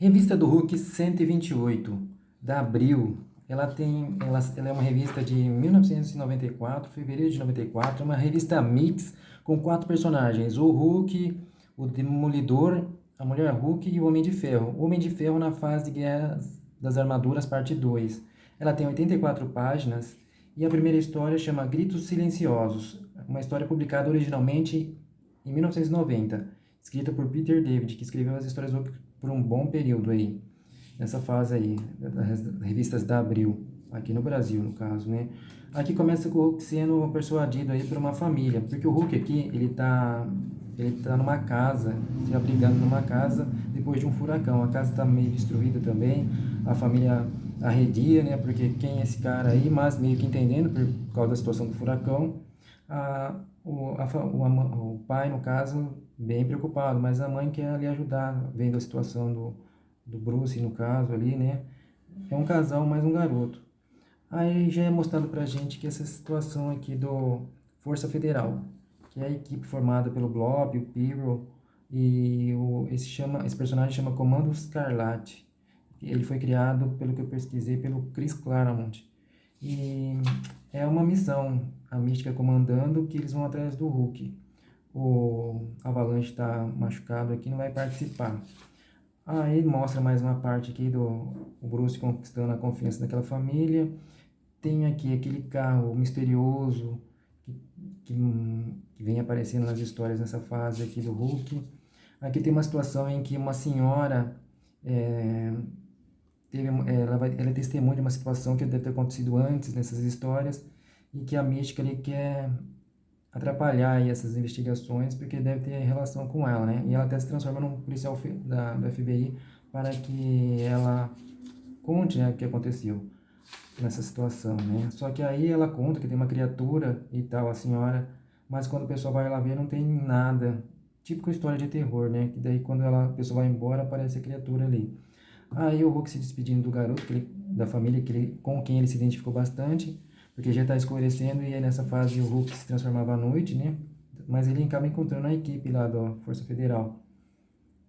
Revista do Hulk 128, da Abril. Ela é uma revista de 1994, fevereiro de 94, é uma revista mix com 4 personagens: o Hulk, o Demolidor, a Mulher Hulk e o Homem de Ferro. O Homem de Ferro na fase de Guerra das Armaduras, parte 2. Ela tem 84 páginas e a primeira história chama Gritos Silenciosos, uma história publicada originalmente em 1990, escrita por Peter David, que escreveu as histórias por um bom período aí, nessa fase aí, das revistas da Abril, aqui no Brasil, no caso, né? Aqui começa com o Hulk sendo persuadido aí por uma família, porque o Hulk aqui, ele tá numa casa, se abrigando numa casa depois de um furacão. A casa está meio destruída também, a família arredia, né? Porque quem é esse cara aí, mas meio que entendendo por causa da situação do furacão, o pai, no caso, bem preocupado, mas a mãe quer ali ajudar, vendo a situação do Bruce, no caso ali, né? É um casal mais um garoto. Aí já é mostrado pra gente que essa situação aqui do Força Federal, que é a equipe formada pelo Blob, o Pyro e esse personagem chama Comando Escarlate. Ele foi criado, pelo que eu pesquisei, pelo Chris Claremont. E é uma missão, a Mística comandando, que eles vão atrás do Hulk. O Avalanche está machucado aqui, não vai participar. Aí mostra mais uma parte aqui do o Bruce conquistando a confiança daquela família. Tem aqui aquele carro misterioso que, que vem aparecendo nas histórias nessa fase aqui do Hulk. Aqui tem uma situação em que uma senhora ela é testemunha de uma situação que deve ter acontecido antes nessas histórias e que a mística ali quer atrapalhar aí essas investigações porque deve ter relação com ela, né? E ela até se transforma num policial do FBI para que ela conte, né, o que aconteceu nessa situação, né? Só que aí ela conta que tem uma criatura e tal, a senhora, mas quando o pessoal vai lá ver não tem nada. Típico história de terror, né? Que daí quando a pessoa vai embora aparece a criatura ali. Aí o Hulk se despedindo do garoto, da família com quem ele se identificou bastante, porque já está escurecendo e aí nessa fase o Hulk se transformava à noite, né? Mas ele acaba encontrando a equipe lá da Força Federal.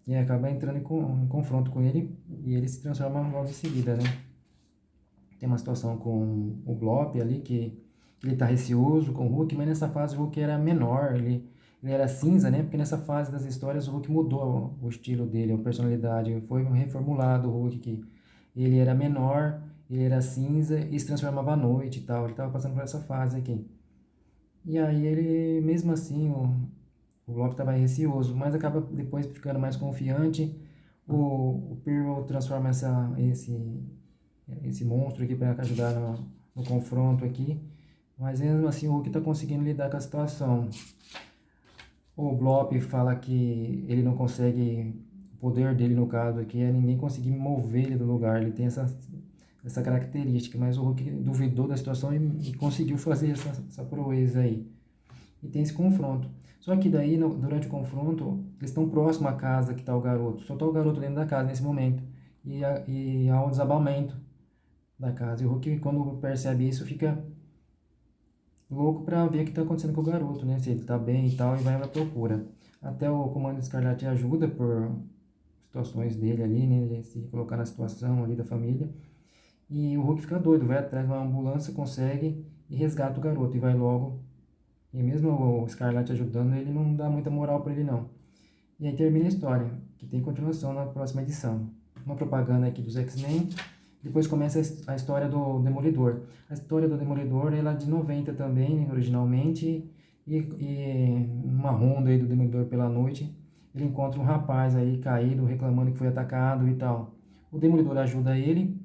E acaba entrando em confronto com ele e ele se transforma logo em seguida, né? Tem uma situação com o Blob ali, que ele tá receoso com o Hulk, mas nessa fase o Hulk era menor, ele era cinza, né? Porque nessa fase das histórias o Hulk mudou o estilo dele, a personalidade, foi reformulado o Hulk, que ele era menor, ele era cinza e se transformava à noite e tal, ele tava passando por essa fase aqui. E aí ele, mesmo assim, o Blob estava receoso, mas acaba depois ficando mais confiante. O Pearl transforma esse monstro aqui para ajudar no confronto aqui. Mas mesmo assim o Hulk está conseguindo lidar com a situação. O Blob fala que ele não consegue, o poder dele no caso aqui é ninguém conseguir mover ele do lugar. Ele tem essa característica, mas o Hulk duvidou da situação e conseguiu fazer essa proeza aí. E tem esse confronto. Só que daí, durante o confronto, eles estão próximo à casa que está o garoto. Só está o garoto dentro da casa nesse momento. E há um desabamento da casa. E o Hulk, quando percebe isso, fica louco para ver o que está acontecendo com o garoto, né? Se ele está bem e tal, e vai à procura. Até o Comando Escarlate ajuda por situações dele ali, né? Ele se colocar na situação ali da família. E o Hulk fica doido, vai atrás de uma ambulância, consegue e resgata o garoto e vai logo. E mesmo o Escarlate ajudando, ele não dá muita moral para ele não. E aí termina a história, que tem continuação na próxima edição. Uma propaganda aqui dos X-Men. Depois começa a história do Demolidor. A história do Demolidor ela é de 90 também, né, originalmente. E numa ronda aí do Demolidor pela noite, ele encontra um rapaz aí caído, reclamando que foi atacado e tal. O Demolidor ajuda ele,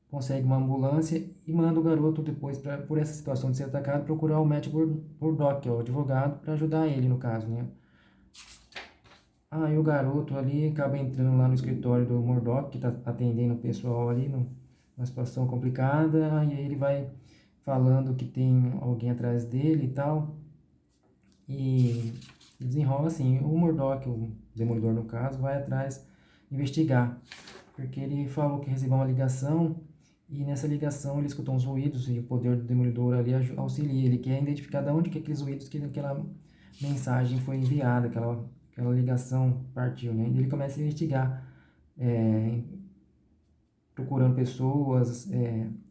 consegue uma ambulância e manda o garoto depois, por essa situação de ser atacado, procurar o Matt Murdock, que é o advogado, para ajudar ele no caso, né? E o garoto ali acaba entrando lá no escritório do Murdock, que está atendendo o pessoal ali numa situação complicada, e aí ele vai falando que tem alguém atrás dele e tal, e desenrola assim. O Murdock, o Demolidor no caso, vai atrás investigar, porque ele falou que recebeu uma ligação, e nessa ligação ele escutou uns ruídos, e o poder do Demolidor ali auxilia, ele quer identificar de onde que aqueles ruídos, que aquela mensagem foi enviada, aquela ligação partiu, né? E ele começa a investigar procurando pessoas,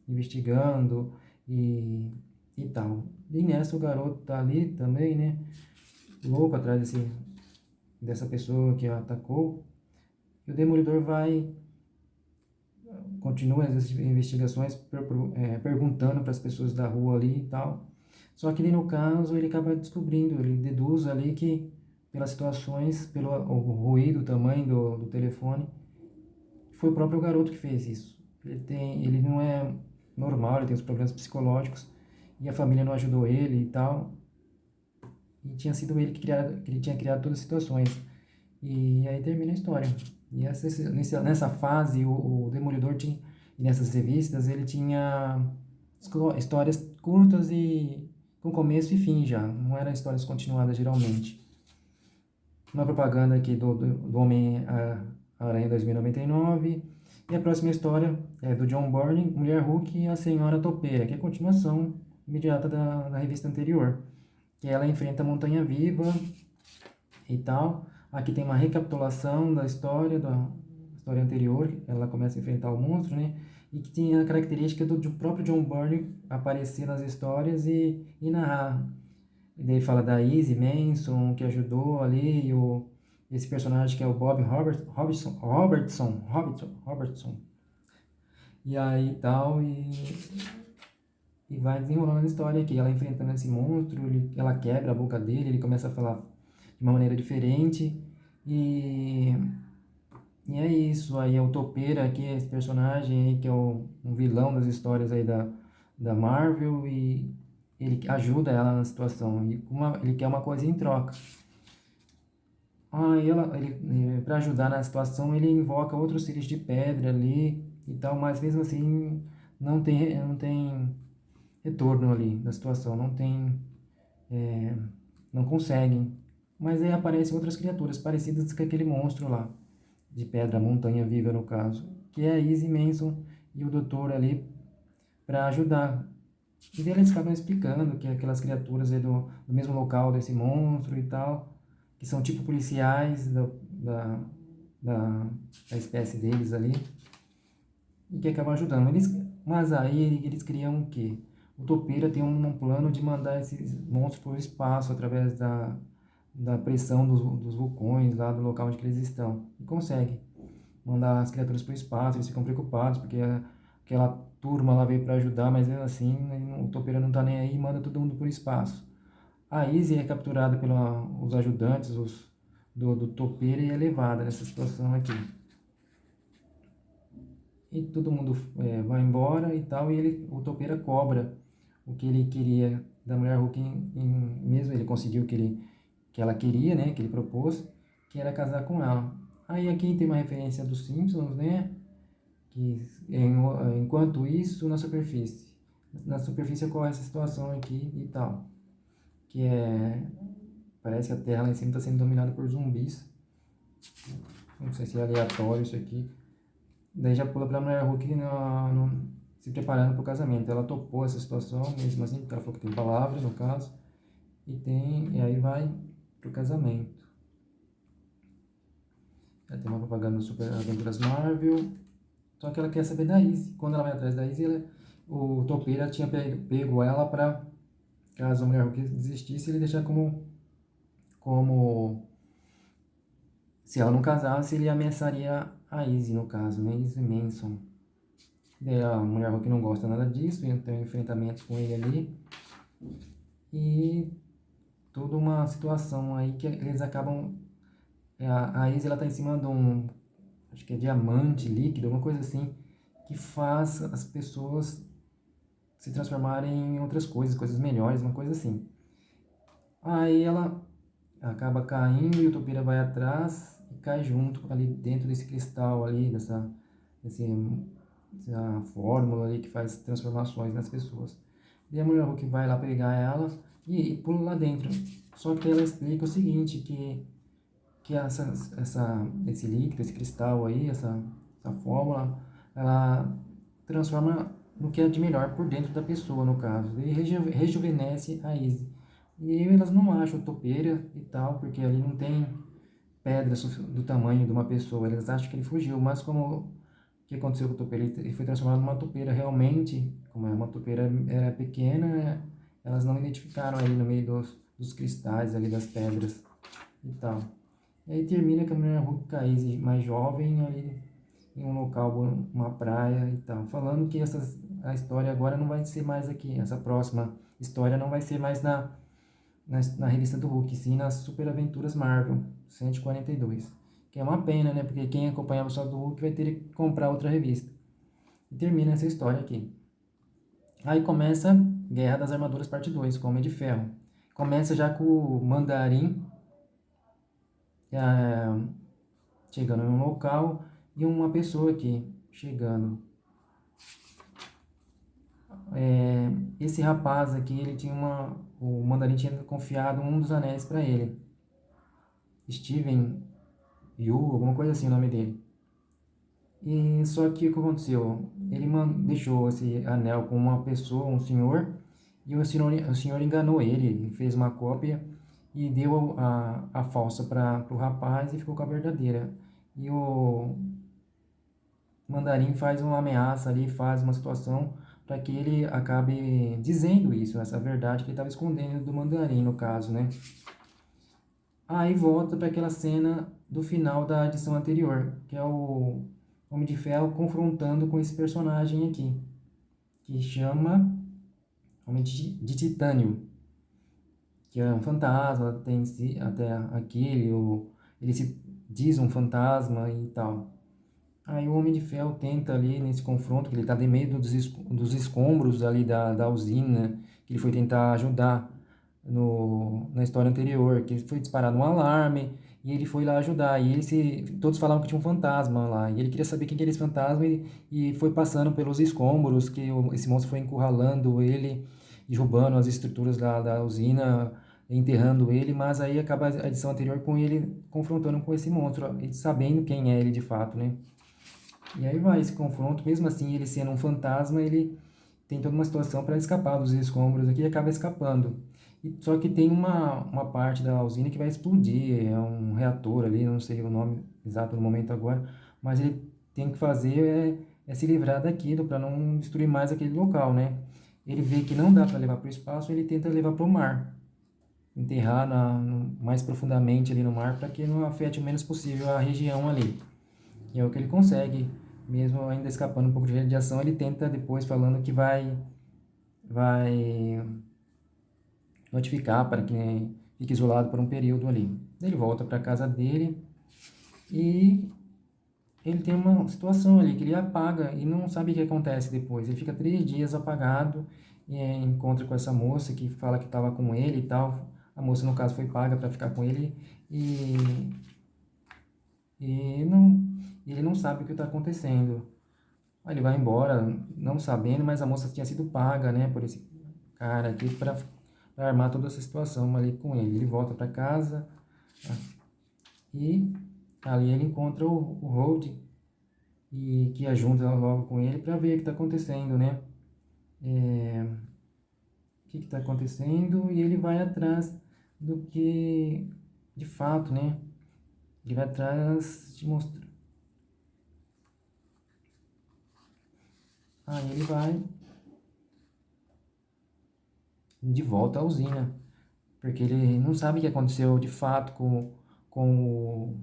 investigando e tal. E nessa o garoto tá ali também, né? Louco atrás dessa pessoa que atacou. E o Demolidor continua as investigações perguntando para as pessoas da rua ali e tal. Só que ele, no caso, ele acaba descobrindo, ele deduz ali que, pelas situações, pelo o ruído, o tamanho do telefone, foi o próprio garoto que fez isso. Ele não é normal, ele tem os problemas psicológicos, e a família não ajudou ele e tal. E tinha sido ele que ele tinha criado todas as situações. E aí termina a história. E nessa fase, o Demolidor tinha, e nessas revistas, ele tinha histórias curtas e com começo e fim já. Não eram histórias continuadas geralmente. Uma propaganda aqui do Homem-Aranha 2099. E a próxima história é do John Byrne, Mulher Hulk e a Senhora Topeira, que é a continuação imediata da revista anterior. Que ela enfrenta a Montanha Viva e tal. Aqui tem uma recapitulação da história anterior, ela começa a enfrentar o monstro, né? E que tinha a característica do próprio John Byrne aparecer nas histórias e narrar. E daí fala da Izzy Manson, que ajudou ali, e esse personagem que é o Bob Robertson. E aí tal, e vai desenrolando a história aqui, ela enfrentando esse monstro, ela quebra a boca dele, ele começa a falar de uma maneira diferente, e é isso. Aí é o Topeira aqui, esse personagem aí que é um vilão das histórias aí da Marvel, e ele ajuda ela na situação, e ele quer uma coisa em troca. Aí para ajudar na situação, ele invoca outros filhos de pedra ali e tal, mas mesmo assim não tem retorno ali da situação, não conseguem. Mas aí aparecem outras criaturas parecidas com aquele monstro lá, de pedra, montanha viva no caso, que é a Izzy Manson e o doutor ali para ajudar. E daí eles acabam explicando que aquelas criaturas é do mesmo local desse monstro e tal, que são tipo policiais da, da, da espécie deles ali, e que acabam ajudando. Mas aí eles criam o quê? O Topeira tem um plano de mandar esses monstros para o espaço através da pressão dos vulcões lá do local onde eles estão. E consegue mandar as criaturas para o espaço, eles ficam preocupados, porque aquela turma lá veio para ajudar, mas mesmo assim o Topeira não está nem aí e manda todo mundo para o espaço. A Izzy é capturada pelos ajudantes do Topeira e é levada nessa situação aqui. E todo mundo vai embora e tal, e o Topeira cobra o que ele queria da Mulher Hulk, mesmo ele conseguiu o que ela queria, né, que ele propôs, que era casar com ela. Aí aqui tem uma referência dos Simpsons, né, que enquanto isso, na superfície ocorre essa situação aqui e tal, que parece que a Terra lá em cima está sendo dominada por zumbis. Não sei se é aleatório isso aqui. Daí já pula pra Mulher Hulk se preparando pro casamento. Ela topou essa situação, mesmo assim, porque ela falou que tem palavra, no caso, e aí vai pro casamento. Ela tem uma propaganda do Super Aventuras Marvel, só que ela quer saber da Izzy. Quando ela vai atrás da Izzy, o Topeira tinha pego ela pra, caso a Mulher Hulk desistisse, ele deixar como se ela não casasse, ele ameaçaria a Izzy, no caso, né? Izzy Manson. Daí a Mulher Hulk não gosta nada disso, tem um enfrentamento com ele ali. E toda uma situação aí que eles acabam... A Izzy, ela tá em cima de acho que é diamante líquido, uma coisa assim, que faz as pessoas se transformarem em outras coisas melhores, uma coisa assim. Aí ela acaba caindo e o Topeira vai atrás e cai junto ali dentro desse cristal ali, dessa fórmula ali que faz transformações nas pessoas. E a Mulher Hulk vai lá pegar ela e pula lá dentro. Só que ela explica o seguinte, que esse líquido, esse cristal aí, essa fórmula, ela transforma no que é de melhor por dentro da pessoa, no caso. E rejuvenesce a Izzy. E elas não acham Topeira e tal, porque ali não tem pedra do tamanho de uma pessoa. Eles acham que ele fugiu, mas como que aconteceu com o topeiro? Ele foi transformado numa topeira. Realmente, como é uma topeira era pequena, elas não identificaram ele no meio dos cristais ali, das pedras e tal. E aí termina com a mulher Hulk Kaise, mais jovem, ali em um local, uma praia e tal. Falando que a história agora não vai ser mais aqui, essa próxima história não vai ser mais na revista do Hulk, sim nas Super Aventuras Marvel 142. Que é uma pena, né? Porque quem acompanhava só do Hulk vai ter que comprar outra revista. E termina essa história aqui. Aí começa Guerra das Armaduras Parte 2, com Homem de Ferro. Começa já com o Mandarim chegando em um local e uma pessoa aqui chegando. Esse rapaz aqui, ele tinha o Mandarim tinha confiado um dos anéis para ele. Steven Yu, alguma coisa assim o nome dele. E só que o que aconteceu? Ele deixou esse anel com uma pessoa, um senhor, e o senhor enganou ele, fez uma cópia e deu a falsa para o rapaz e ficou com a verdadeira. E o Mandarim faz uma ameaça ali, faz uma situação para que ele acabe dizendo isso, essa verdade que ele estava escondendo do Mandarim, no caso, né? Aí volta para aquela cena do final da edição anterior, que é o Homem de Ferro confrontando com esse personagem aqui, que chama Homem de Titânio, que é um fantasma, tem até aqui ele se diz um fantasma e tal. Aí o Homem de Ferro tenta ali nesse confronto, que ele está de meio dos escombros ali da usina, que ele foi tentar ajudar na história anterior, que foi disparado um alarme e ele foi lá ajudar. E todos falavam que tinha um fantasma lá. E ele queria saber quem que era esse fantasma e foi passando pelos escombros, que esse monstro foi encurralando ele, derrubando as estruturas da usina, enterrando ele. Mas aí acaba a edição anterior com ele confrontando com esse monstro, e sabendo quem é ele de fato, né? E aí vai esse confronto, mesmo assim ele sendo um fantasma, ele tem toda uma situação para escapar dos escombros aqui e acaba escapando. Só que tem uma parte da usina que vai explodir, é um reator ali, não sei o nome exato no momento agora, mas ele tem que fazer se livrar daquilo para não destruir mais aquele local, né? Ele vê que não dá para levar para o espaço, ele tenta levar para o mar, enterrar mais profundamente ali no mar para que não afete o menos possível a região ali. E é o que ele consegue, mesmo ainda escapando um pouco de radiação, ele tenta depois falando que vai notificar para que fique isolado por um período ali. Ele volta para a casa dele e ele tem uma situação ali que ele apaga e não sabe o que acontece depois. Ele fica 3 dias apagado e encontra com essa moça que fala que estava com ele e tal. A moça, no caso, foi paga para ficar com ele e ele não sabe o que está acontecendo. Aí ele vai embora, não sabendo, mas a moça tinha sido paga, né, por esse cara aqui para armar toda essa situação ali com ele. Ele volta para casa e ali ele encontra o Hold e que ajunta logo com ele para ver o que está acontecendo, né? O que está acontecendo e ele vai atrás do que de fato, né? Ele vai atrás de mostrar. Aí ele vai de volta à usina, porque ele não sabe o que aconteceu de fato com o...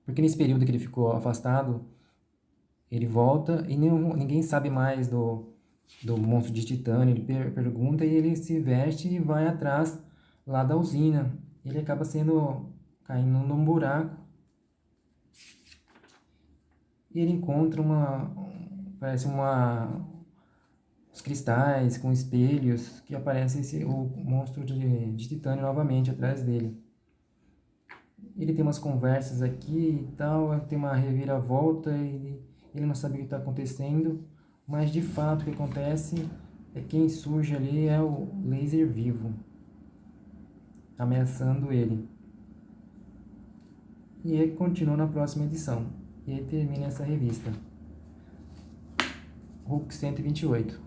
Porque nesse período que ele ficou afastado, ele volta e ninguém sabe mais do monstro de titânio. Ele pergunta e ele se veste e vai atrás lá da usina. Ele acaba caindo num buraco e ele encontra parece os cristais com espelhos que aparece o monstro de titânio novamente atrás dele. Ele tem umas conversas aqui e tal, tem uma reviravolta, ele não sabe o que está acontecendo, mas de fato o que acontece é quem surge ali é o Laser Vivo, ameaçando ele. E ele continua na próxima edição. E aí termina essa revista. Hulk 128.